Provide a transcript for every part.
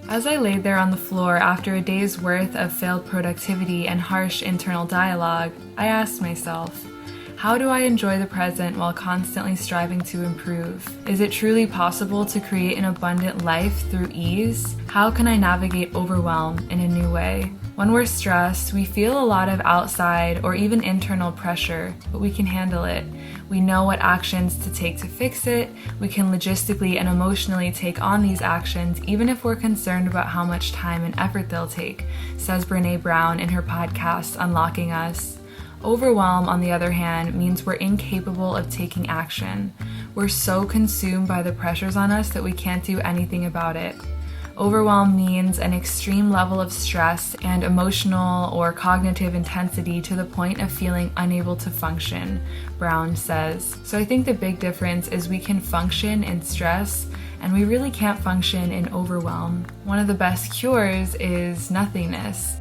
As I laid there on the floor after a day's worth of failed productivity and harsh internal dialogue, I asked myself, how do I enjoy the present while constantly striving to improve? Is it truly possible to create an abundant life through ease? How can I navigate overwhelm in a new way? When we're stressed, we feel a lot of outside or even internal pressure, but we can handle it. We know what actions to take to fix it. We can logistically and emotionally take on these actions, even if we're concerned about how much time and effort they'll take, says Brené Brown in her podcast, Unlocking Us. Overwhelm, on the other hand, means we're incapable of taking action. We're so consumed by the pressures on us that we can't do anything about it. Overwhelm means an extreme level of stress and emotional or cognitive intensity to the point of feeling unable to function, Brown says. So I think the big difference is we can function in stress and we really can't function in overwhelm. One of the best cures is nothingness.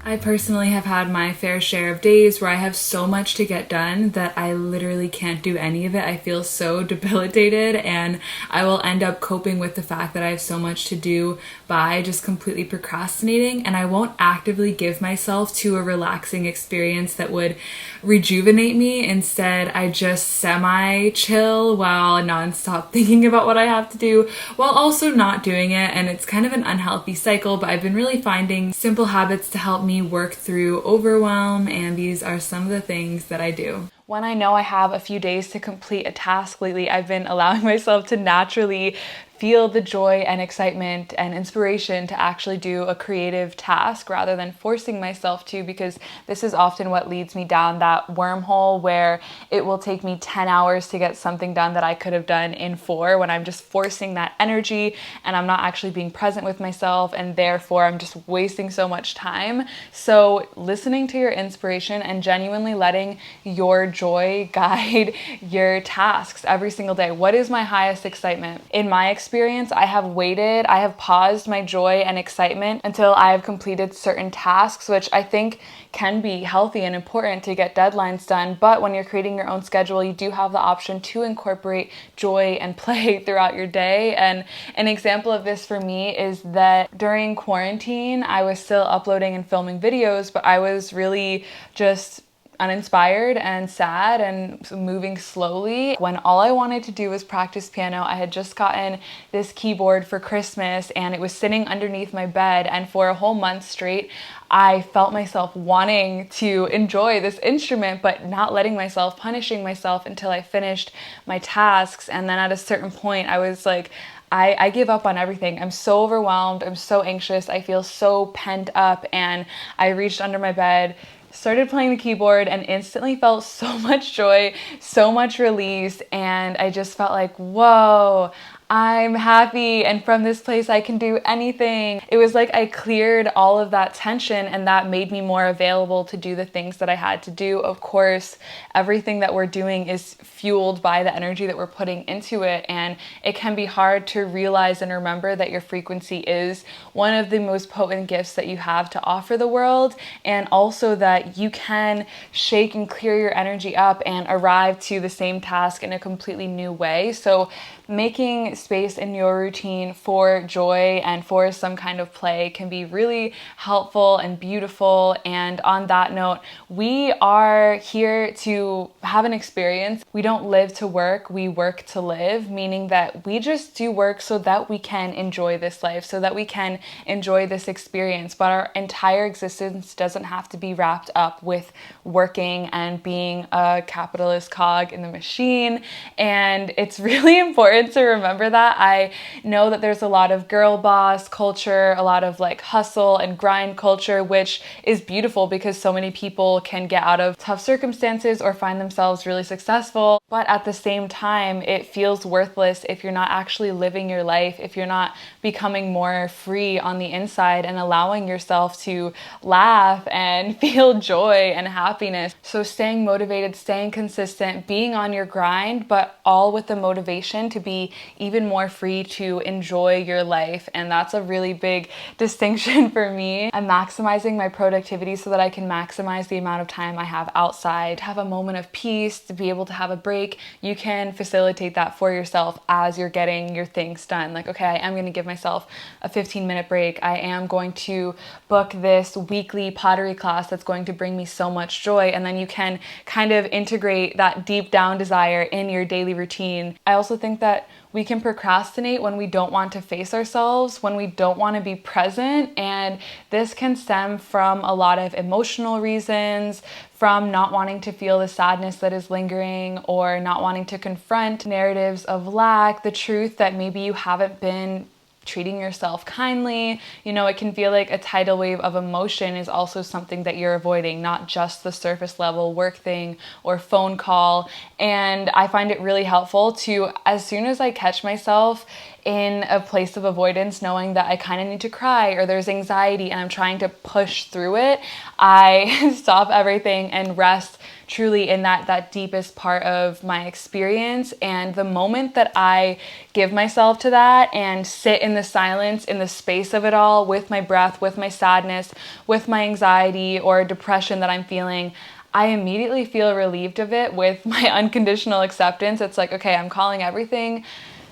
I personally have had my fair share of days where I have so much to get done that I literally can't do any of it. I feel so debilitated, and I will end up coping with the fact that I have so much to do by just completely procrastinating, and I won't actively give myself to a relaxing experience that would rejuvenate me. Instead, I just semi-chill while nonstop thinking about what I have to do while also not doing it, and it's kind of an unhealthy cycle, but I've been really finding simple habits to help me work through overwhelm, and these are some of the things that I do. When I know I have a few days to complete a task lately, I've been allowing myself to naturally feel the joy and excitement and inspiration to actually do a creative task rather than forcing myself to, because this is often what leads me down that wormhole where it will take me 10 hours to get something done that I could have done in 4, when I'm just forcing that energy and I'm not actually being present with myself, and therefore I'm just wasting so much time. So listening to your inspiration and genuinely letting your joy guide your tasks every single day. What is my highest excitement? In my experience, I have paused my joy and excitement until I have completed certain tasks, which I think can be healthy and important to get deadlines done. But when you're creating your own schedule, you do have the option to incorporate joy and play throughout your day. And an example of this for me is that during quarantine, I was still uploading and filming videos, but I was really just uninspired and sad and moving slowly when all I wanted to do was practice piano. I had just gotten this keyboard for Christmas and it was sitting underneath my bed, and for a whole month straight I felt myself wanting to enjoy this instrument but not letting myself, punishing myself until I finished my tasks. And then at a certain point I was like, I give up on everything. I'm so overwhelmed, I'm so anxious, I feel so pent up, and I reached under my bed, started playing the keyboard, and instantly felt so much joy, so much release, and I just felt like, whoa, I'm happy, and from this place I can do anything. It was like I cleared all of that tension, and that made me more available to do the things that I had to do. Of course, everything that we're doing is fueled by the energy that we're putting into it, and it can be hard to realize and remember that your frequency is one of the most potent gifts that you have to offer the world, and also that you can shake and clear your energy up and arrive to the same task in a completely new way. So making space in your routine for joy and for some kind of play can be really helpful and beautiful. And on that note, we are here to have an experience. We don't live to work, we work to live, meaning that we just do work so that we can enjoy this life, so that we can enjoy this experience. But our entire existence doesn't have to be wrapped up with working and being a capitalist cog in the machine. And it's really important to remember that. I know that there's a lot of girl boss culture, a lot of like hustle and grind culture, which is beautiful because so many people can get out of tough circumstances or find themselves really successful. But at the same time, it feels worthless if you're not actually living your life, if you're not becoming more free on the inside and allowing yourself to laugh and feel joy and happiness. So staying motivated, staying consistent, being on your grind, but all with the motivation to be even more free to enjoy your life. And that's a really big distinction for me. I'm maximizing my productivity so that I can maximize the amount of time I have outside, to have a moment of peace, to be able to have a break. You can facilitate that for yourself as you're getting your things done. Like, okay, I am going to give myself a 15-minute break. I am going to book this weekly pottery class that's going to bring me so much joy. And then you can kind of integrate that deep down desire in your daily routine. I also think that we can procrastinate when we don't want to face ourselves, when we don't want to be present. And this can stem from a lot of emotional reasons, from not wanting to feel the sadness that is lingering, or not wanting to confront narratives of lack, the truth that maybe you haven't been treating yourself kindly. You know, it can feel like a tidal wave of emotion is also something that you're avoiding, not just the surface level work thing or phone call. And I find it really helpful to, as soon as I catch myself in a place of avoidance, knowing that I kind of need to cry or there's anxiety and I'm trying to push through it, I stop everything and rest truly in that deepest part of my experience. And the moment that I give myself to that and sit in the silence, in the space of it all, with my breath, with my sadness, with my anxiety or depression that I'm feeling, I immediately feel relieved of it with my unconditional acceptance. It's like, okay, I'm calling everything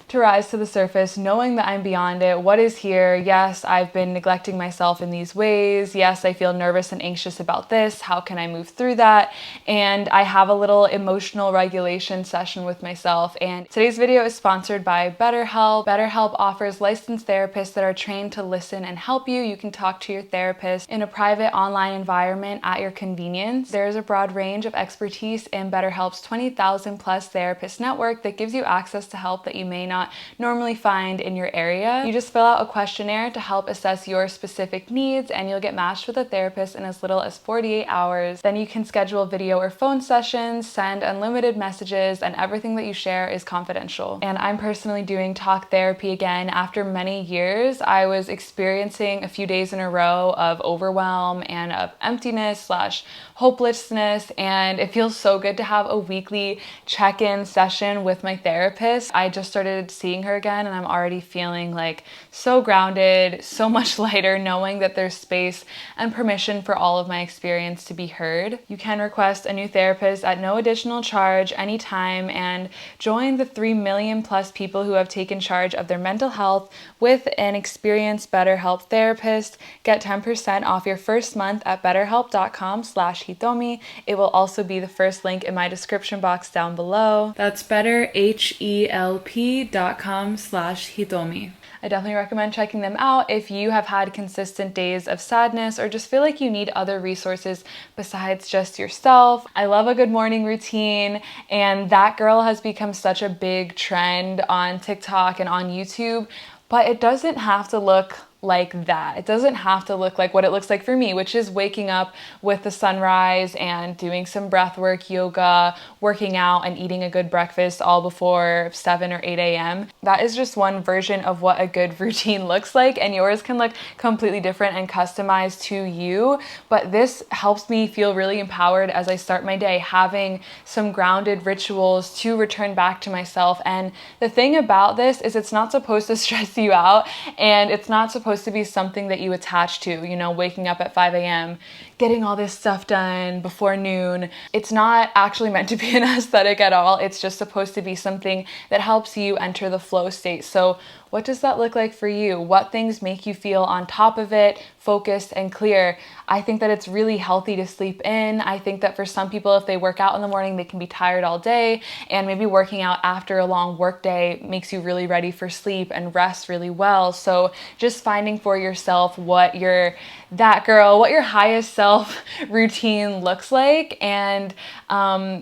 to rise to the surface, knowing that I'm beyond it. What is here? Yes, I've been neglecting myself in these ways. Yes, I feel nervous and anxious about this. How can I move through that? And I have a little emotional regulation session with myself. And today's video is sponsored by BetterHelp. BetterHelp offers licensed therapists that are trained to listen and help you. You can talk to your therapist in a private online environment at your convenience. There is a broad range of expertise in BetterHelp's 20,000 plus therapist network that gives you access to help that you may not normally find in your area. You just fill out a questionnaire to help assess your specific needs, and you'll get matched with a therapist in as little as 48 hours. Then you can schedule video or phone sessions, send unlimited messages, and everything that you share is confidential. And I'm personally doing talk therapy again after many years. I was experiencing a few days in a row of overwhelm and of emptiness slash hopelessness, and it feels so good to have a weekly check-in session with my therapist. I just started seeing her again and I'm already feeling like so grounded, so much lighter, knowing that there's space and permission for all of my experience to be heard. You can request a new therapist at no additional charge anytime and join the 3 million plus people who have taken charge of their mental health with an experienced BetterHelp therapist. Get 10% off your first month at betterhelp.com/hitomi. It will also be the first link in my description box down below. That's betterhelp.com/hitomi. I definitely recommend checking them out if you have had consistent days of sadness or just feel like you need other resources besides just yourself. I love a good morning routine, and that girl has become such a big trend on TikTok and on YouTube, but it doesn't have to look like that. It doesn't have to look like what it looks like for me, which is waking up with the sunrise and doing some breath work, yoga, working out, and eating a good breakfast all before 7 or 8 a.m. That is just one version of what a good routine looks like, and yours can look completely different and customized to you. But this helps me feel really empowered as I start my day, having some grounded rituals to return back to myself. And the thing about this is it's not supposed to stress you out, and it's not supposed to be something that you attach to, you know, waking up at 5 a.m., getting all this stuff done before noon. It's not actually meant to be an aesthetic at all. It's just supposed to be something that helps you enter the flow state. So what does that look like for you? What things make you feel on top of it, focused and clear? I think that it's really healthy to sleep in. I think that for some people, if they work out in the morning, they can be tired all day, and maybe working out after a long work day makes you really ready for sleep and rest really well. So just finding for yourself what your highest self routine looks like, and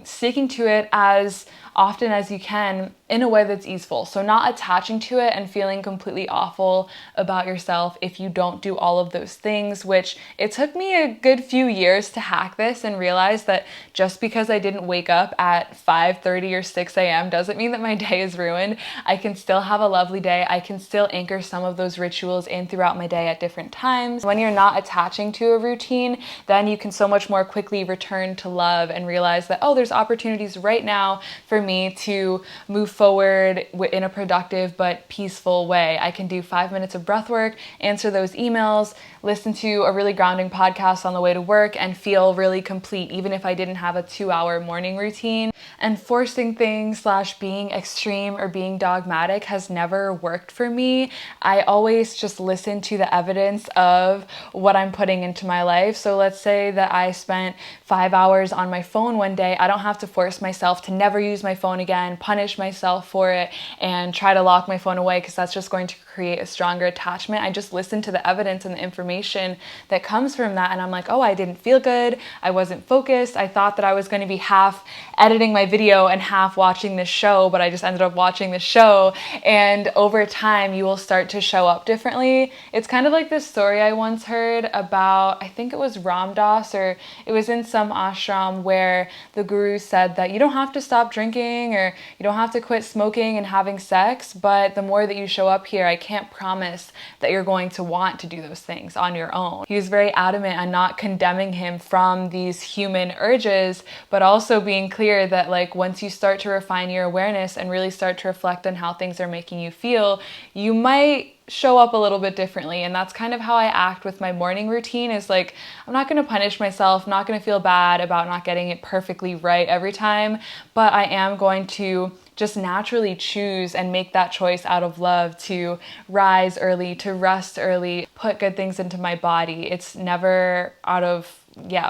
sticking to it as often as you can in a way that's easeful. So not attaching to it and feeling completely awful about yourself if you don't do all of those things, which it took me a good few years to hack this and realize that just because I didn't wake up at 5:30 or 6 a.m. doesn't mean that my day is ruined. I can still have a lovely day. I can still anchor some of those rituals in throughout my day at different times. When you're not attaching to a routine, then you can so much more quickly return to love and realize that, oh, there's opportunities right now for for me to move forward in a productive but peaceful way. I can do 5 minutes of breath work, answer those emails, listen to a really grounding podcast on the way to work, and feel really complete, even if I didn't have a 2-hour morning routine. And forcing things / being extreme or being dogmatic has never worked for me. I always just listen to the evidence of what I'm putting into my life. So let's say that I spent 5 hours on my phone one day. I don't have to force myself to never use my phone again, punish myself for it, and try to lock my phone away, because that's just going to create a stronger attachment. I just listen to the evidence and the information that comes from that, and I'm like, oh, I didn't feel good. I wasn't focused. I thought that I was going to be half editing my video and half watching this show, but I just ended up watching the show. And over time, you will start to show up differently. It's kind of like this story I once heard about, I think it was Ram Dass, or it was in some ashram, where the guru said that you don't have to stop drinking or you don't have to quit smoking and having sex, but the more that you show up here, I can't promise that you're going to want to do those things on your own. He was very adamant on not condemning him from these human urges, but also being clear that like once you start to refine your awareness and really start to reflect on how things are making you feel, you might show up a little bit differently. And that's kind of how I act with my morning routine, is like, I'm not going to punish myself, I'm not going to feel bad about not getting it perfectly right every time, but I am going to just naturally choose and make that choice out of love to rise early, to rest early, put good things into my body. It's never out of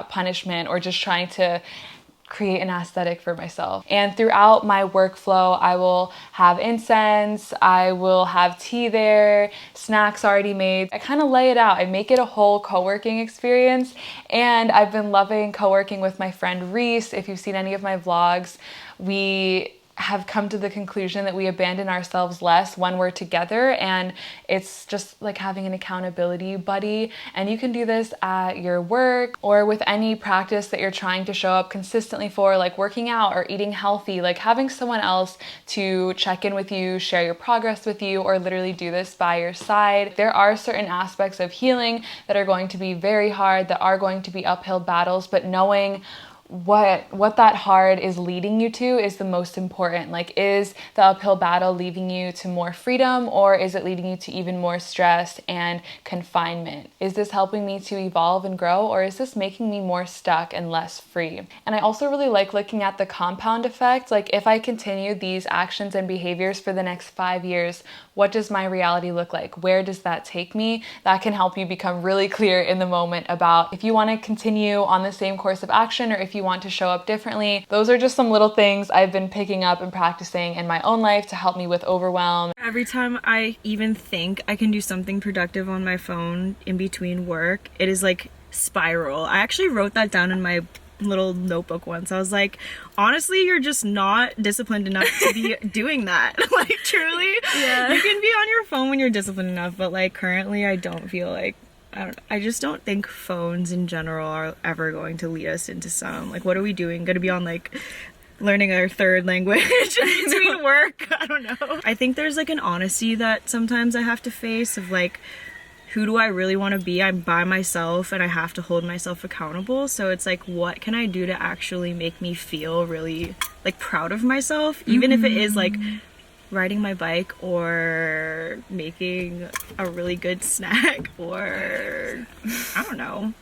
punishment or just trying to create an aesthetic for myself. And throughout my workflow, I will have incense, I will have tea there, snacks already made. I kind of lay it out. I make it a whole co-working experience. And I've been loving co-working with my friend Reese. If you've seen any of my vlogs, we have come to the conclusion that we abandon ourselves less when we're together, and it's just like having an accountability buddy. And you can do this at your work or with any practice that you're trying to show up consistently for, like working out or eating healthy, like having someone else to check in with you, share your progress with you, or literally do this by your side. There are certain aspects of healing that are going to be very hard, that are going to be uphill battles, but knowing what that hard is leading you to is the most important. Like, is the uphill battle leading you to more freedom, or is it leading you to even more stress and confinement? Is this helping me to evolve and grow, or is this making me more stuck and less free? And I also really like looking at the compound effect. Like, if I continue these actions and behaviors for the next 5 years, what does my reality look like? Where does that take me? That can help you become really clear in the moment about if you want to continue on the same course of action or if you want to show up differently. Those are just some little things I've been picking up and practicing in my own life to help me with overwhelm. Every time I even think I can do something productive on my phone in between work, it is like spiral. I actually wrote that down in my little notebook once. I was like, honestly, you're just not disciplined enough to be doing that. Like, truly, yeah. You can be on your phone when you're disciplined enough, but like currently I don't feel like, I just don't think phones in general are ever going to lead us into some, like, what are we doing? Going to be on like learning our third language in between work? I don't know. I think there's like an honesty that sometimes I have to face of like, who do I really want to be? I'm by myself and I have to hold myself accountable. So it's like, what can I do to actually make me feel really like proud of myself? Even if it is like riding my bike or making a really good snack, or I don't know.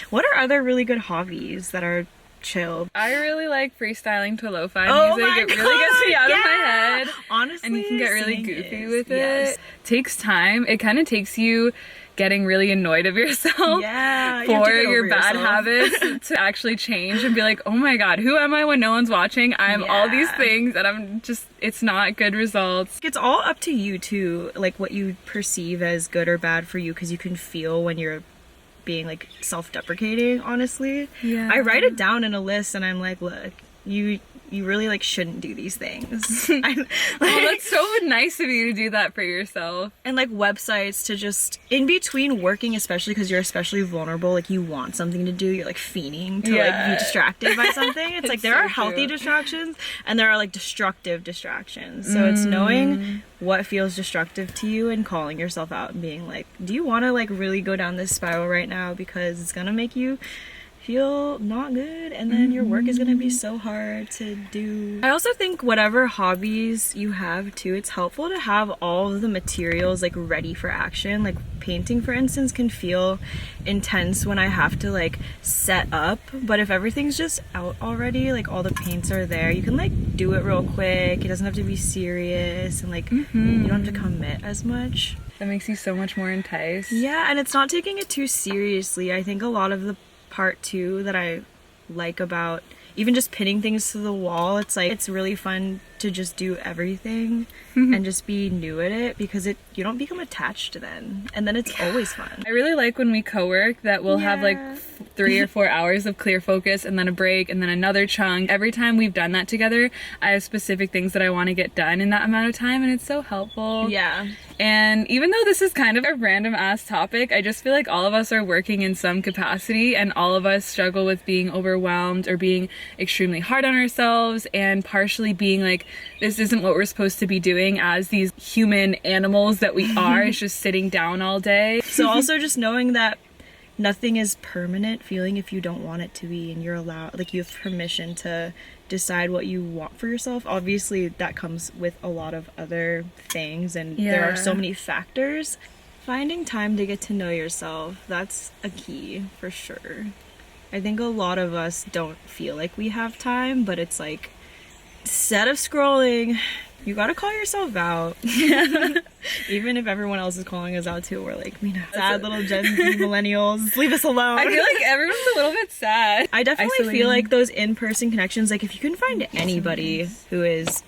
What are other really good hobbies that are chill? I really like freestyling to lo-fi music. It really gets me out of my head. Honestly, and you can get really goofy with it. Yes. Takes time. It kind of takes you getting really annoyed of yourself for your bad habits to actually change and be like, oh my god, who am I when no one's watching? I'm all these things and I'm just, it's not good results. It's all up to you too, like what you perceive as good or bad for you, because you can feel when you're being like self-deprecating, honestly. I write it down in a list and I'm like, look, you really like shouldn't do these things. That's so nice of you to do that for yourself. And like websites to just, in between working, especially because you're especially vulnerable, like you want something to do, you're like fiending to like be distracted by something. It's like there are healthy distractions and there are like destructive distractions. So it's knowing what feels destructive to you and calling yourself out and being like, do you want to like really go down this spiral right now, because it's gonna make you feel not good, and then your work is gonna be so hard to do. I also think whatever hobbies you have too, it's helpful to have all of the materials like ready for action. Like painting, for instance, can feel intense when I have to like set up, but if everything's just out already, like all the paints are there, you can like do it real quick. It doesn't have to be serious, and like you don't have to commit as much. That makes you so much more enticed. Yeah, and it's not taking it too seriously. I think a lot of the part too that I like about even just pinning things to the wall, it's like it's really fun to just do everything and just be new at it, because you don't become attached then, and then it's always fun. I really like when we co-work that we'll have like 3 or 4 hours of clear focus and then a break and then another chunk. Every time we've done that together, I have specific things that I want to get done in that amount of time, and it's so helpful. Yeah. And even though this is kind of a random ass topic, I just feel like all of us are working in some capacity, and all of us struggle with being overwhelmed or being extremely hard on ourselves, and partially being like, this isn't what we're supposed to be doing as these human animals that we are. It's just sitting down all day. So also just knowing that nothing is permanent, feeling if you don't want it to be, and you're allowed, like you have permission to decide what you want for yourself. Obviously that comes with a lot of other things, and there are so many factors. Finding time to get to know yourself, that's a key for sure. I think a lot of us don't feel like we have time, but it's like, instead of scrolling, you gotta call yourself out. Even if everyone else is calling us out too, we're like, you know, sad little Gen Z millennials, leave us alone. I feel like everyone's a little bit sad. I definitely feel like those in-person connections, like if you can find anybody who is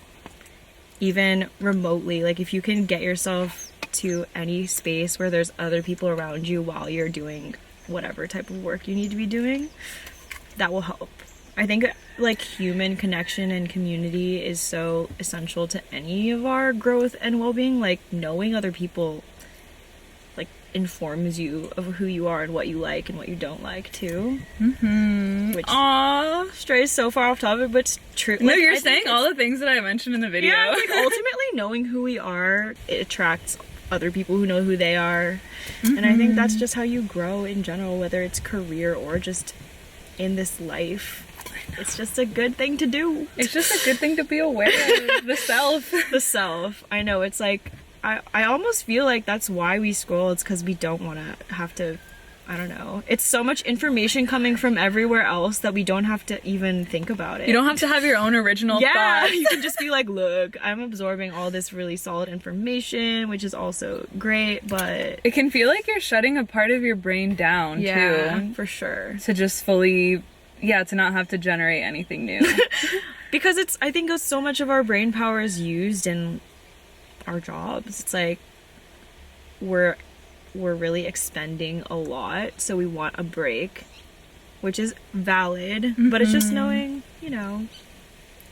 even remotely, like if you can get yourself to any space where there's other people around you while you're doing whatever type of work you need to be doing, that will help. I think like human connection and community is so essential to any of our growth and well-being. Like knowing other people like informs you of who you are and what you like and what you don't like too. Which strays so far off topic, but it's true. No, like, you're saying all the things that I mentioned in the video. Yeah, like ultimately knowing who we are, it attracts other people who know who they are. And I think that's just how you grow in general, whether it's career or just in this life. It's just a good thing to do. It's just a good thing to be aware of. The self. The self. I know, it's like, I almost feel like that's why we scroll. It's because we don't want to have to, I don't know. It's so much information coming from everywhere else that we don't have to even think about it. You don't have to have your own original thoughts. You can just be like, look, I'm absorbing all this really solid information, which is also great, but it can feel like you're shutting a part of your brain down too. For sure. To just fully, to not have to generate anything new. Because I think so much of our brain power is used in our jobs. It's like we're really expending a lot, so we want a break, which is valid, but it's just knowing, you know,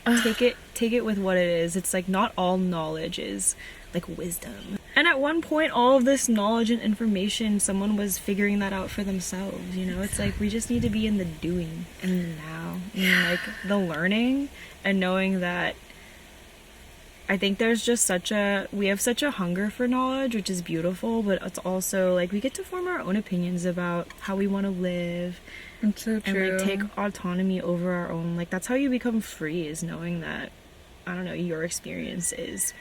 take it with what it is. It's like not all knowledge is like wisdom. And at one point, all of this knowledge and information, someone was figuring that out for themselves, you know? It's like we just need to be in the doing and the now, and like the learning, and knowing that I think there's just we have such a hunger for knowledge, which is beautiful, but it's also like we get to form our own opinions about how we want to live. It's so true. And like take autonomy over our own, like that's how you become free, is knowing that, I don't know, your experience is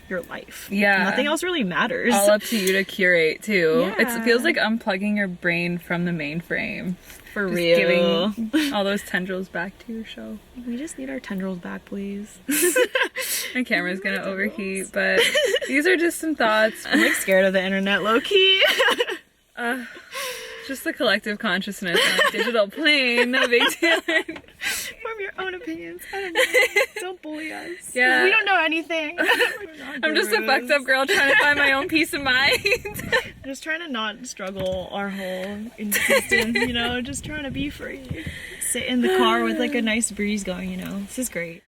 your life. Yeah. Nothing else really matters. All up to you to curate too. Yeah. It feels like unplugging your brain from the mainframe. For just real. Giving all those tendrils back to your show. We just need our tendrils back, please. My camera's gonna overheat, but these are just some thoughts. I'm like scared of the internet, low-key. Just the collective consciousness on a digital plane. No big deal. Form your own opinions. I don't know. Don't bully us. Yeah. We don't know anything. I'm just a fucked up girl trying to find my own peace of mind. Just trying to not struggle our whole existence, you know, just trying to be free. Sit in the car with like a nice breeze going, you know. This is great.